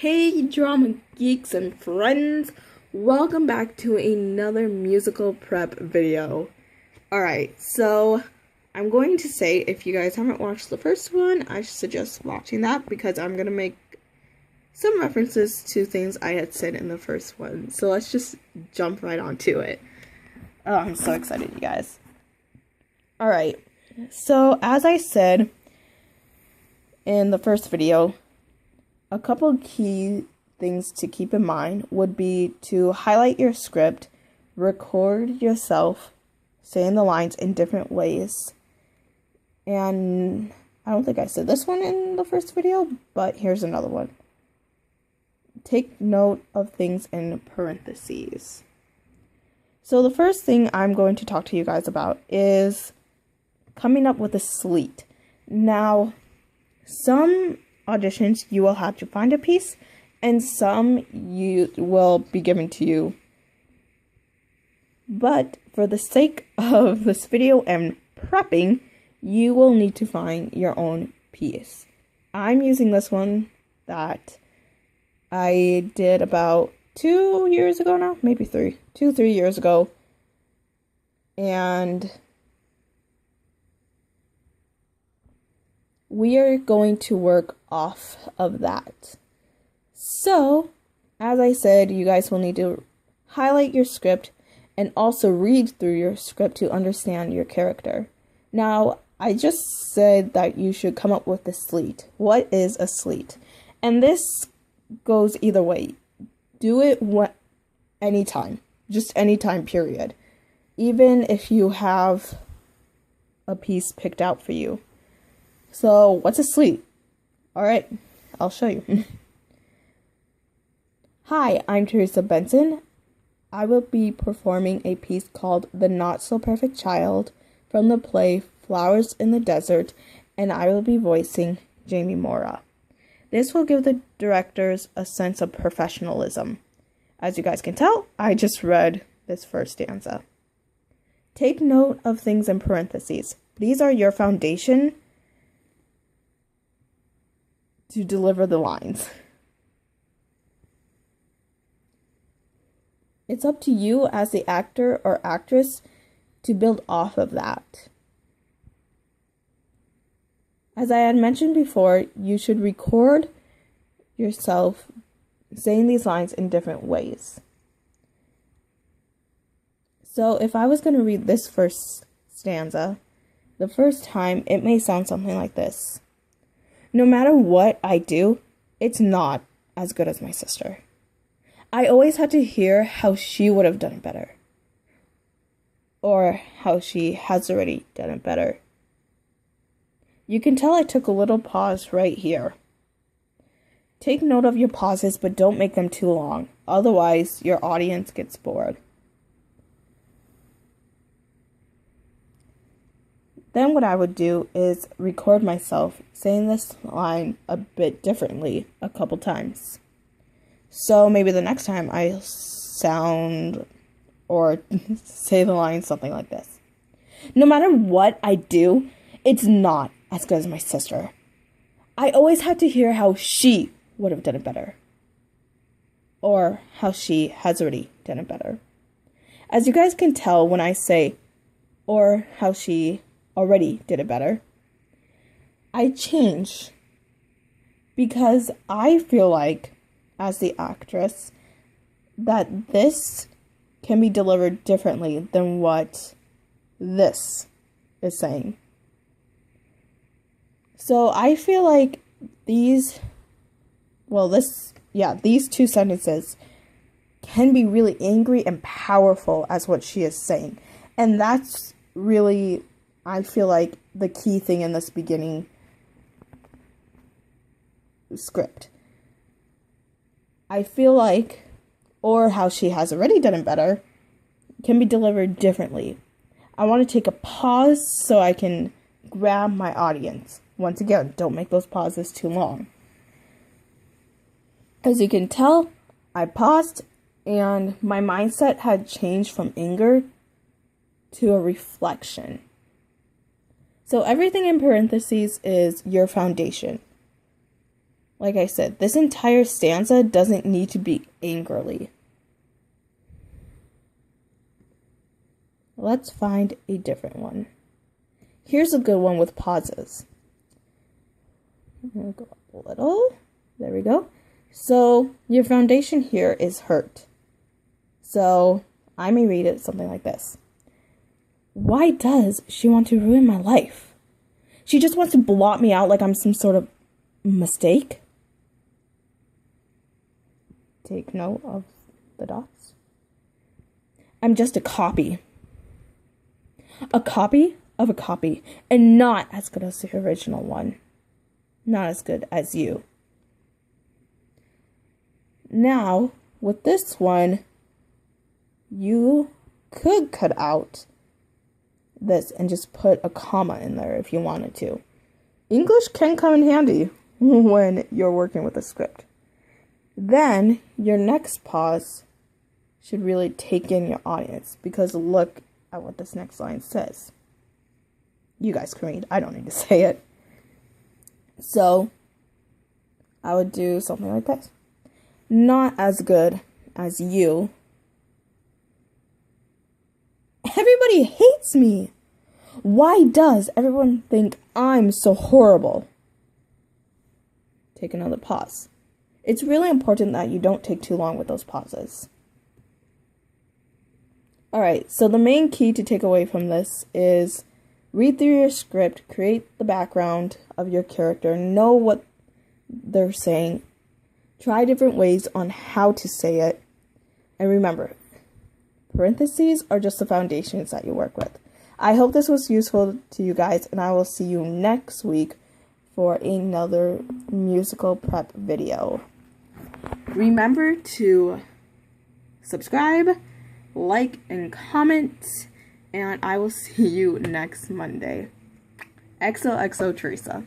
Hey drama geeks and friends, welcome back to another musical prep video. Alright, so I'm going to say if you guys haven't watched the first one, I suggest watching that because I'm going to make some references to things I had said in the first one. So let's just jump right onto it. Oh, I'm so excited, you guys. Alright, so as I said in the first video, a couple key things to keep in mind would be to highlight your script, record yourself saying the lines in different ways. And I don't think I said this one in the first video, but here's another one. Take note of things in parentheses. So the first thing I'm going to talk to you guys about is coming up with a sleet. Now, some auditions you will have to find a piece, and some you will be given to you. But for the sake of this video and prepping, you will need to find your own piece. I'm using this one that I did about 2 years ago now, maybe 3 years ago, and we are going to work off of that. So, as I said, you guys will need to highlight your script and also read through your script to understand your character. Now, I just said that you should come up with a sleet. What is a sleet? And this goes either way. Do it anytime. Just anytime, period. Even if you have a piece picked out for you. So, what's a sleet? Alright, I'll show you. Hi, I'm Teresa Benson. I will be performing a piece called The Not So Perfect Child from the play Flowers in the Desert, and I will be voicing Jamie Mora. This will give the directors a sense of professionalism. As you guys can tell, I just read this first stanza. Take note of things in parentheses. These are your foundation to deliver the lines. It's up to you as the actor or actress to build off of that. As I had mentioned before, you should record yourself saying these lines in different ways. So if I was going to read this first stanza, the first time, it may sound something like this. No matter what I do, it's not as good as my sister. I always had to hear how she would have done it better. Or how she has already done it better. You can tell I took a little pause right here. Take note of your pauses, but don't make them too long. Otherwise, your audience gets bored. Then what I would do is record myself saying this line a bit differently a couple times. So maybe the next time I sound or say the line something like this. No matter what I do, it's not as good as my sister. I always had to hear how she would have done it better. Or how she has already done it better. As you guys can tell when I say, or how she already did it better, I change because I feel like, as the actress, that this can be delivered differently than what this is saying. So I feel like these two sentences can be really angry and powerful as what she is saying. And that's really, I feel like, the key thing in this beginning script. I feel like, or how she has already done it better, can be delivered differently. I want to take a pause so I can grab my audience. Once again, don't make those pauses too long. As you can tell, I paused and my mindset had changed from anger to a reflection. So everything in parentheses is your foundation. Like I said, this entire stanza doesn't need to be angrily. Let's find a different one. Here's a good one with pauses. I'm going to go up a little. There we go. So your foundation here is hurt. So I may read it something like this. Why does she want to ruin my life? She just wants to blot me out like I'm some sort of mistake. Take note of the dots. I'm just a copy. A copy of a copy, and not as good as the original one. Not as good as you. Now, with this one, you could cut out this and just put a comma in there if you wanted to. English can come in handy when you're working with a script. Then, your next pause should really take in your audience, because look at what this next line says. You guys can read. I don't need to say it. So, I would do something like this. Not as good as you. Everybody hates me. Why does everyone think I'm so horrible? Take another pause. It's really important that you don't take too long with those pauses. Alright, so the main key to take away from this is read through your script, create the background of your character, know what they're saying, try different ways on how to say it, and remember, parentheses are just the foundations that you work with. I hope this was useful to you guys, and I will see you next week for another musical prep video. Remember to subscribe, like, and comment, and I will see you next Monday. XOXO Teresa.